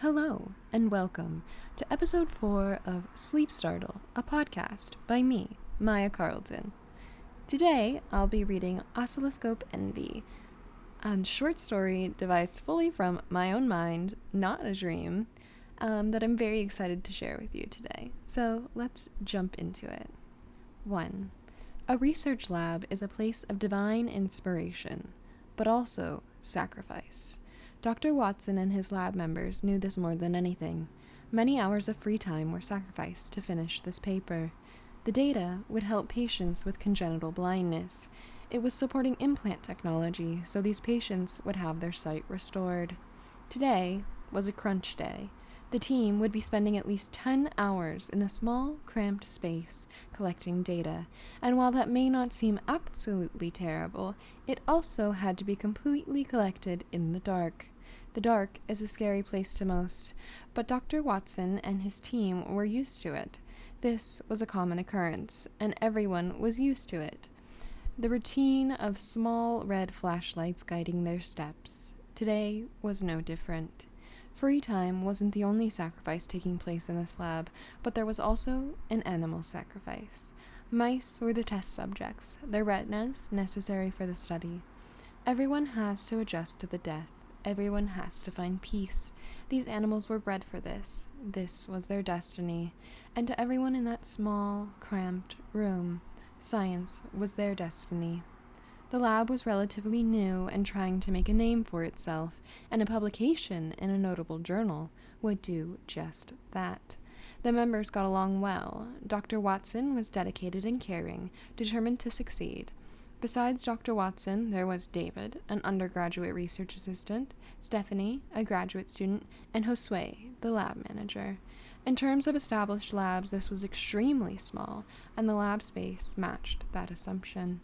Hello, and welcome to episode 4 of Sleep Startle, a podcast by me, Maya Carlton. Today, I'll be reading Oscilloscope Envy, a short story devised fully from my own mind, not a dream, that I'm very excited to share with you today. So let's jump into it. 1. A research lab is a place of divine inspiration, but also sacrifice. Dr. Watson and his lab members knew this more than anything. Many hours of free time were sacrificed to finish this paper. The data would help patients with congenital blindness. It was supporting implant technology, so these patients would have their sight restored. Today was a crunch day. The team would be spending at least 10 hours in a small, cramped space collecting data, and while that may not seem absolutely terrible, it also had to be completely collected in the dark. The dark is a scary place to most, but Dr. Watson and his team were used to it. This was a common occurrence, and everyone was used to it. The routine of small red flashlights guiding their steps. Today was no different. Free time wasn't the only sacrifice taking place in this lab, but there was also an animal sacrifice. Mice were the test subjects, their retinas necessary for the study. Everyone has to adjust to the death. Everyone has to find peace. These animals were bred for this. This was their destiny. And to everyone in that small, cramped room, science was their destiny. The lab was relatively new and trying to make a name for itself, and a publication in a notable journal would do just that. The members got along well. Dr. Watson was dedicated and caring, determined to succeed. Besides Dr. Watson, there was David, an undergraduate research assistant, Stephanie, a graduate student, and Josue, the lab manager. In terms of established labs, this was extremely small, and the lab space matched that assumption.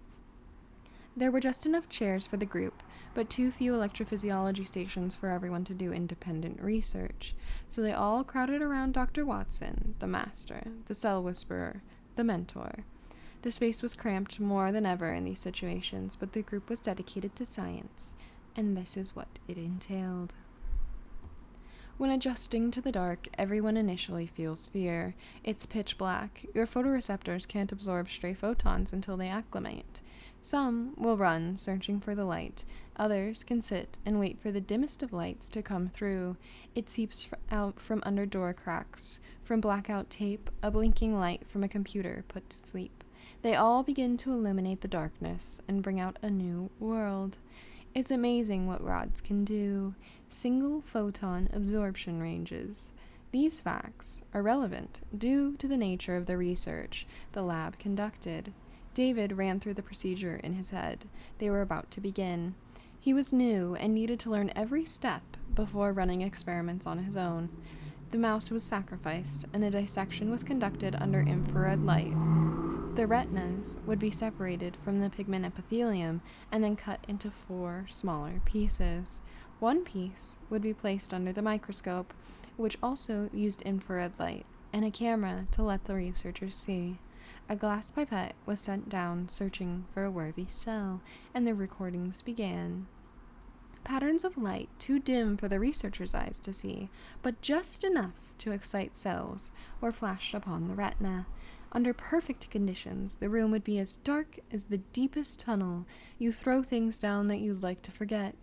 There were just enough chairs for the group, but too few electrophysiology stations for everyone to do independent research, so they all crowded around Dr. Watson, the master, the cell whisperer, the mentor. The space was cramped more than ever in these situations, but the group was dedicated to science, and this is what it entailed. When adjusting to the dark, everyone initially feels fear. It's pitch black. Your photoreceptors can't absorb stray photons until they acclimate. Some will run, searching for the light. Others can sit and wait for the dimmest of lights to come through. It seeps out from under door cracks, from blackout tape, a blinking light from a computer put to sleep. They all begin to illuminate the darkness and bring out a new world. It's amazing what rods can do. Single photon absorption ranges. These facts are relevant due to the nature of the research the lab conducted. David ran through the procedure in his head. They were about to begin. He was new and needed to learn every step before running experiments on his own. The mouse was sacrificed, and a dissection was conducted under infrared light. The retinas would be separated from the pigment epithelium and then cut into 4 smaller pieces. One piece would be placed under the microscope, which also used infrared light, and a camera to let the researchers see. A glass pipette was sent down searching for a worthy cell, and the recordings began. Patterns of light too dim for the researchers' eyes to see, but just enough to excite cells, were flashed upon the retina. Under perfect conditions, the room would be as dark as the deepest tunnel. You throw things down that you'd like to forget.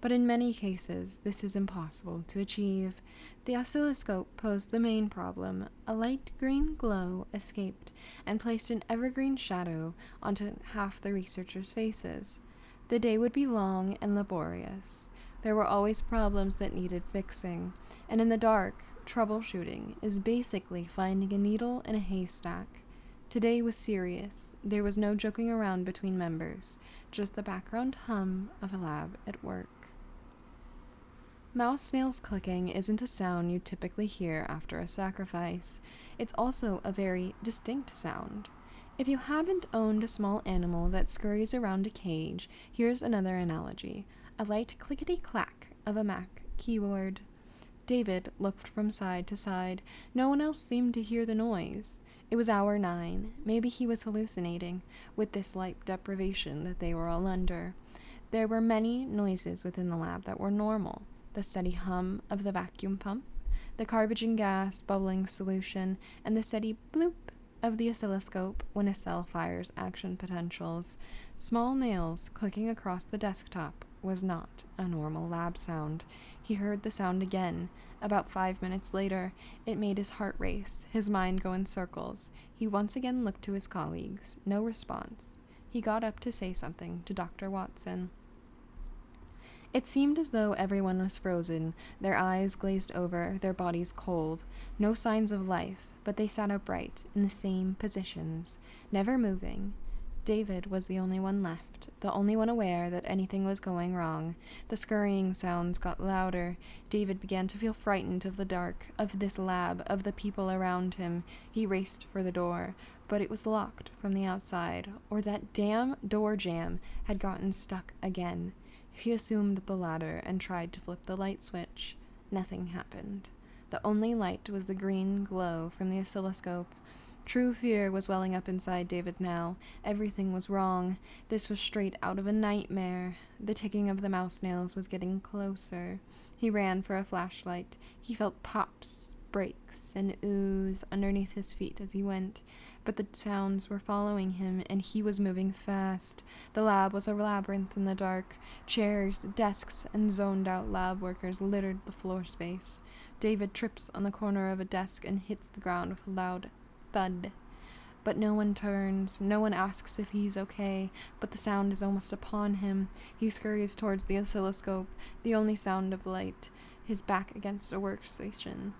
But in many cases, this is impossible to achieve. The oscilloscope posed the main problem. A light green glow escaped and placed an evergreen shadow onto half the researchers' faces. The day would be long and laborious. There were always problems that needed fixing, and in the dark, troubleshooting is basically finding a needle in a haystack. Today was serious. There was no joking around between members, just the background hum of a lab at work. Mouse nails clicking isn't a sound you typically hear after a sacrifice. It's also a very distinct sound. If you haven't owned a small animal that scurries around a cage, here's another analogy: a light clickety-clack of a Mac keyboard. David looked from side to side. No one else seemed to hear the noise. It was hour 9. Maybe he was hallucinating, with this light deprivation that they were all under. There were many noises within the lab that were normal. The steady hum of the vacuum pump, the carbon gas bubbling solution, and the steady bloop of the oscilloscope when a cell fires action potentials. Small nails clicking across the desktop was not a normal lab sound. He heard the sound again. About 5 minutes later, it made his heart race, his mind go in circles. He once again looked to his colleagues. No response. He got up to say something to Dr. Watson. It seemed as though everyone was frozen, their eyes glazed over, their bodies cold. No signs of life, but they sat upright, in the same positions, never moving. David was the only one left, the only one aware that anything was going wrong. The scurrying sounds got louder. David began to feel frightened of the dark, of this lab, of the people around him. He raced for the door, but it was locked from the outside, or that damn door jamb had gotten stuck again. He assumed the latter and tried to flip the light switch. Nothing happened. The only light was the green glow from the oscilloscope. True fear was welling up inside David now. Everything was wrong. This was straight out of a nightmare. The ticking of the mouse nails was getting closer. He ran for a flashlight. He felt pops, breaks, and ooze underneath his feet as he went. But the sounds were following him, and he was moving fast. The lab was a labyrinth in the dark. Chairs, desks, and zoned-out lab workers littered the floor space. David trips on the corner of a desk and hits the ground with a loud thud. But no one turns, no one asks if he's okay, but the sound is almost upon him. He scurries towards the oscilloscope, the only sound of light, his back against a workstation.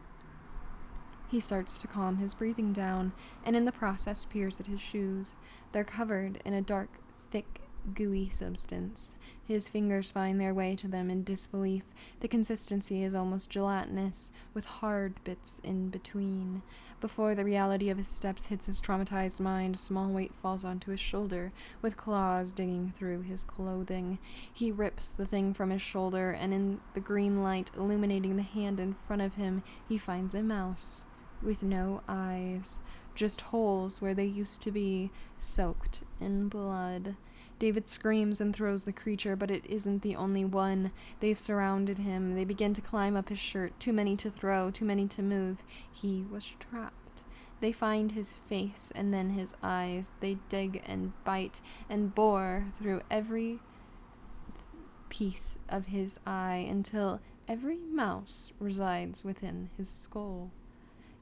He starts to calm his breathing down, and in the process peers at his shoes. They're covered in a dark, thick, gooey substance. His fingers find their way to them in disbelief. The consistency is almost gelatinous, with hard bits in between. Before the reality of his steps hits his traumatized mind, a small weight falls onto his shoulder, with claws digging through his clothing. He rips the thing from his shoulder, and in the green light illuminating the hand in front of him, he finds a mouse. With no eyes, just holes where they used to be, soaked in blood. David screams and throws the creature, but it isn't the only one. They've surrounded him. They begin to climb up his shirt, too many to throw, too many to move. He was trapped. They find his face and then his eyes. They dig and bite and bore through every piece of his eye until every mouse resides within his skull.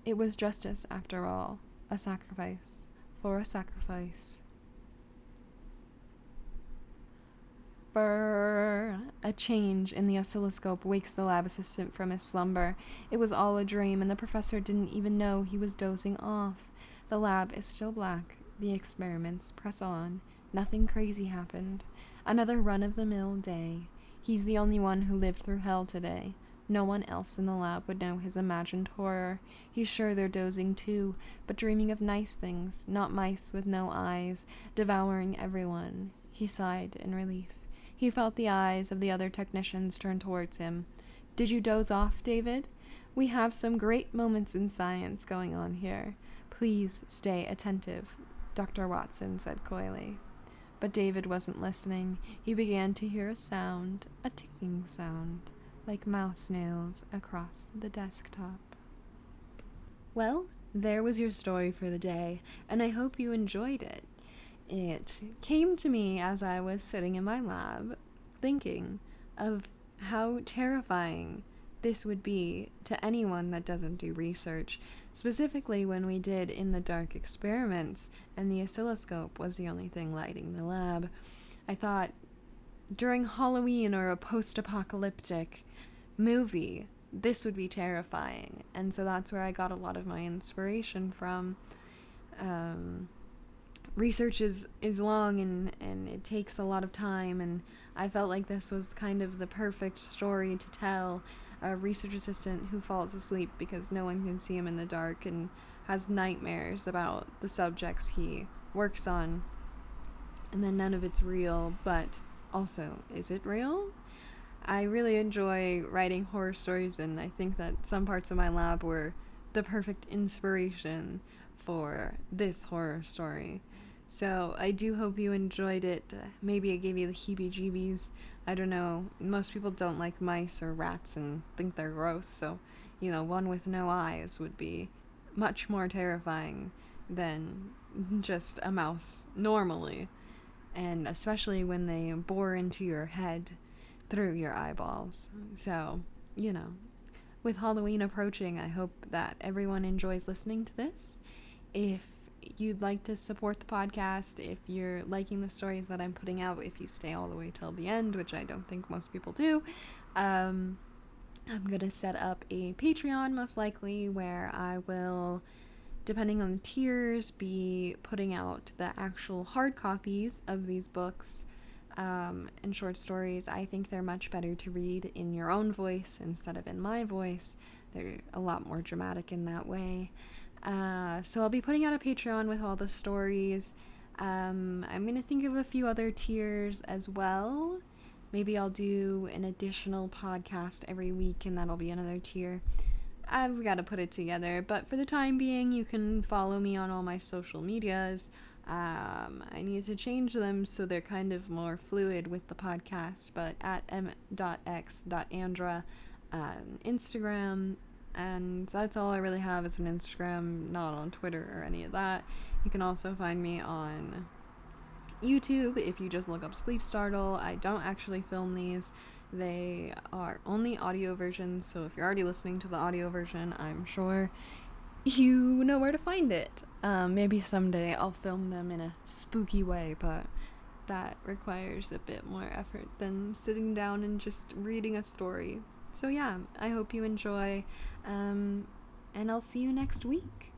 It was justice, after all, a sacrifice for a sacrifice. Brrr. A change in the oscilloscope wakes the lab assistant from his slumber. It was all a dream, and the professor didn't even know he was dozing off. The lab is still black. The experiments press on. Nothing crazy happened. Another run-of-the-mill day. He's the only one who lived through hell today. No one else in the lab would know his imagined horror. He's sure they're dozing too, but dreaming of nice things, not mice with no eyes, devouring everyone. He sighed in relief. He felt the eyes of the other technicians turn towards him. Did you doze off, David? We have some great moments in science going on here. Please stay attentive, Dr. Watson said coyly. But David wasn't listening. He began to hear a sound, a ticking sound, like mouse nails across the desktop. Well, there was your story for the day, and I hope you enjoyed it. It came to me as I was sitting in my lab, thinking of how terrifying this would be to anyone that doesn't do research, specifically when we did in-the-dark experiments and the oscilloscope was the only thing lighting the lab. I thought, during Halloween or a post-apocalyptic movie, this would be terrifying, and so that's where I got a lot of my inspiration from. Research is long and it takes a lot of time, and I felt like this was kind of the perfect story to tell. A research assistant who falls asleep because no one can see him in the dark and has nightmares about the subjects he works on, and then none of it's real, but also, is it real? I really enjoy writing horror stories, and I think that some parts of my lab were the perfect inspiration for this horror story. So I do hope you enjoyed it. Maybe it gave you the heebie-jeebies. I don't know. Most people don't like mice or rats and think they're gross, so one with no eyes would be much more terrifying than just a mouse normally. And especially when they bore into your head through your eyeballs. So, with Halloween approaching, I hope that everyone enjoys listening to this. If you'd like to support the podcast, if you're liking the stories that I'm putting out, if you stay all the way till the end, which I don't think most people do, I'm going to set up a Patreon most likely where I will, depending on the tiers, be putting out the actual hard copies of these books and short stories. I think they're much better to read in your own voice instead of in my voice. They're a lot more dramatic in that way. So I'll be putting out a Patreon with all the stories. I'm going to think of a few other tiers as well. Maybe I'll do an additional podcast every week, and that'll be another tier. I've got to put it together, but for the time being, you can follow me on all my social medias. I need to change them so they're kind of more fluid with the podcast, but at m.x.andra on Instagram, and that's all I really have is an Instagram, not on Twitter or any of that. You can also find me on YouTube if you just look up Sleep Startle. I don't actually film these. They are only audio versions, so if you're already listening to the audio version, I'm sure you know where to find it. Maybe someday I'll film them in a spooky way, but that requires a bit more effort than sitting down and just reading a story. So yeah, I hope you enjoy, and I'll see you next week.